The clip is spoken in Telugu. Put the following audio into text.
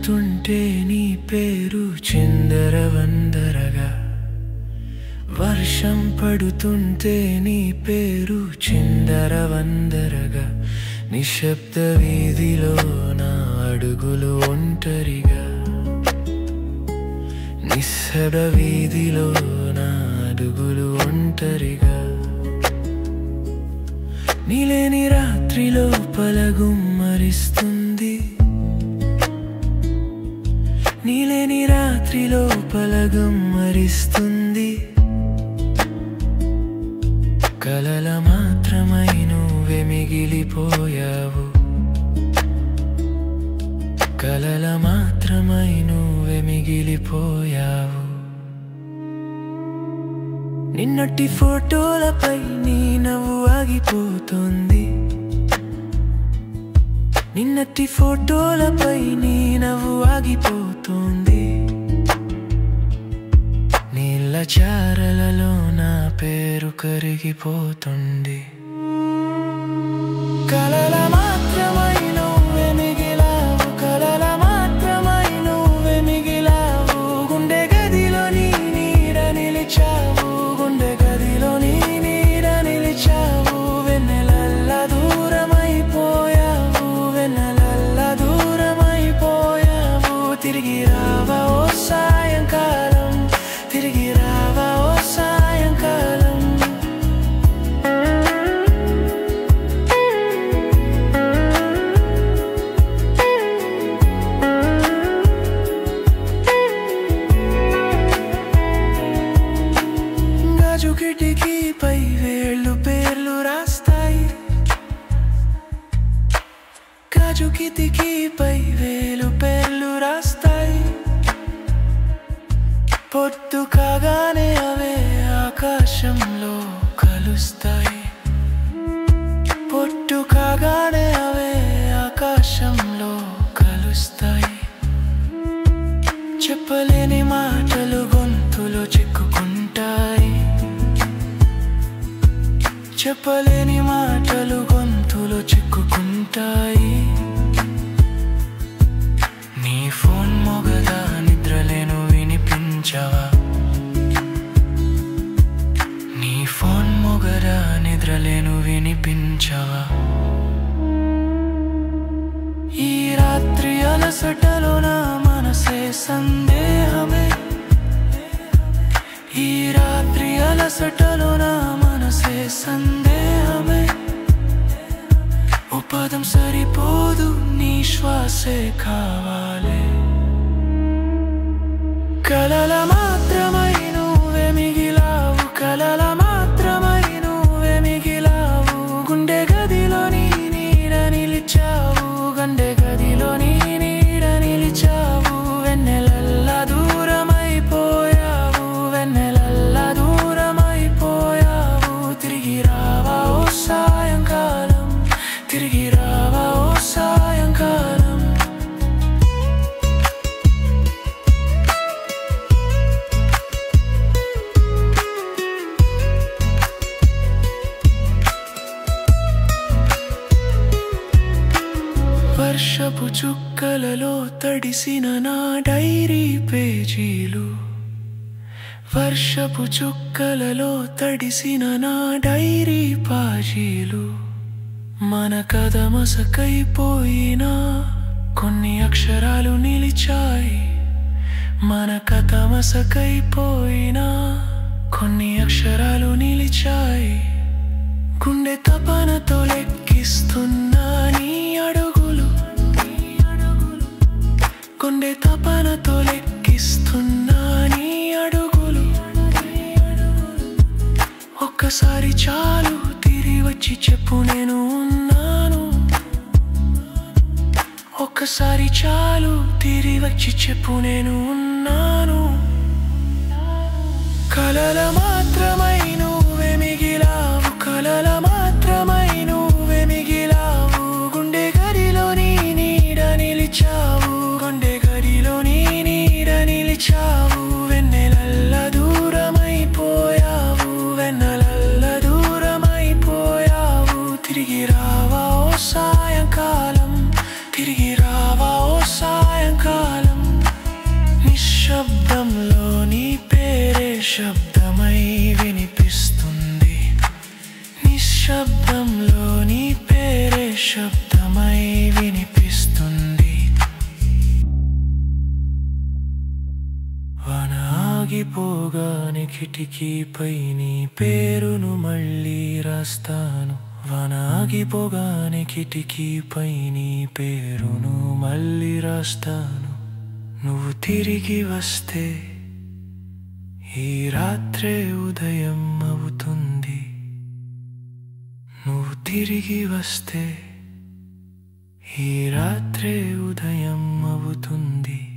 చూస్తుంటే నీ పేరు చిందరవందరగా, వర్షం పడుతుంటే నీ పేరు చిందరవందరగా, నిశ్శబ్ద వీధిలో నా అడుగులు ఒంటరిగా, నిశ్శబ్ద వీధిలో నా అడుగులు ఒంటరిగా, నీలేని రాత్రిలో పలగుమ్మరిస్తుంది, నీలేని రాత్రిలో పలగుమ్మరిస్తుంది, కలల మాత్రమై నువ్వే మిగిలిపోయావు, కలల మాత్రమై నువ్వే మిగిలిపోయావు. నిన్నటి ఫోటోలపై నీ నవ్వు ఆగిపోతుంది, నిన్నటి ఫోటోలపై నీ నవ్వు ఆగిపోతుంది, నీళ్ళ చారలలో నా పేరు కరిగిపోతుంది, కలల మాత్రమై నువ్వే మిగిలావు, కలల మాత్రమై నువ్వే మిగిలావు, గుండె గదిలో నీ నీడ నిలిచావు, గుండె గదిలో నీ నీడ నిలిచావు, వెన్నెలల్లా దూరమైపోయావు, వెన్నెలల్లా దూరమైపోయావు, తిరిగి రావా ఓ సాయంకాలం, తిరిగి రావా ఓ సాయంకాలం. గాజు కిటికీపై వేళ్ళు పేర్లు రాస్తాయి, గాజు కిటికీపై వేలు పేర్లు రాస్తాయి, పొద్దు కాగానే అవే ఆకాశంలో కలుస్తాయి, పొద్దు కాగానే అవే ఆకాశంలో కలుస్తాయి, చెప్పలేని మాటలు గొంతులో చిక్కుకుంటాయి, చెప్పలేని మాటలు గొంతులో చిక్కుకుంటాయి, నీ ఫోన్ మోగదా నిద్రలేను వినిపించవా, నీ ఫోన్ మోగదా నిద్రలేను వినిపించవా, ఈ రాత్రి అలసటలో నా మనసే సందేహమే, ఈ రాత్రి అలసటలో నా మనసే సందేహమే, ఓ పదం సరిపోదు నీ శ్వాసే కావాలి, కలల మాత్రమై నువ్వే మిగిలావు, కలల మాత్రమై నువ్వే మిగిలావు, గుండె గదిలో నీ నీడ నిలిచావు, గుండె గదిలో నీ నీడ నిలిచావు, వెన్నెలల్లా దూరమైపోయావు, వెన్నెలల్లా దూరమైపోయావు, తిరిగి రావా ఓ సాయంకాలం, తిరిగి రావా ఓ సాయంకాలం. వర్షపు చుక్కలలో తడిసిన నా డైరీ పేజీలు, వర్షపు చుక్కలలో తడిసిన నా డైరీ పాజీలు, మన కథ మసకైపోయినా కొన్ని అక్షరాలు నిలిచాయి, మన కథ మసకైపోయినా కొన్ని అక్షరాలు నిలిచాయి, గుండె తపనతో లెక్కిస్తున్నా నీ అడుగులు, గుండె తపనతో లెక్కిస్తున్నా నీ అడుగులు, ఒక్కసారి చాలు తిరిగి వచ్చి చెప్పు నేను ఉన్నాను, ఒక్కసారి చాలు తిరిగి వచ్చి చెప్పు నేను ఉన్నాను, కలల మాత్రమై నువ్వే మిగిలావు, కలల మాత్రమై నువ్వే మిగిలావు, గుండె గదిలో నీ నీడ నిలిచావు, గుండె గదిలో నీ నీడ నిలిచావు, వెన్నెలల్లా దూరమైపోయావు, వెన్నెలల్లా దూరమైపోయావు, తిరిగి రావా ఓ సాయంకాలం, తిరిగి రావా ఓ సాయంకాలం. నిశ్శబ్దంలో నీ పేరే శబ్దమై వినిపిస్తుంది. నిశ్శబ్దంలో నీ పేరే శబ్దమై వినిపిస్తుంది. వాన ఆగిపోగానే కిటికీపై నీ పేరును మళ్ళీ రాస్తాను. వాన ఆగిపోగానే కిటికీపై నీ పేరును మళ్ళీ రాస్తాను. నువ్వు తిరిగి వస్తే ఈ రాత్రే ఉదయం అవుతుంది. నువ్వు తిరిగి వస్తే ఈ రాత్రే ఉదయం అవుతుంది.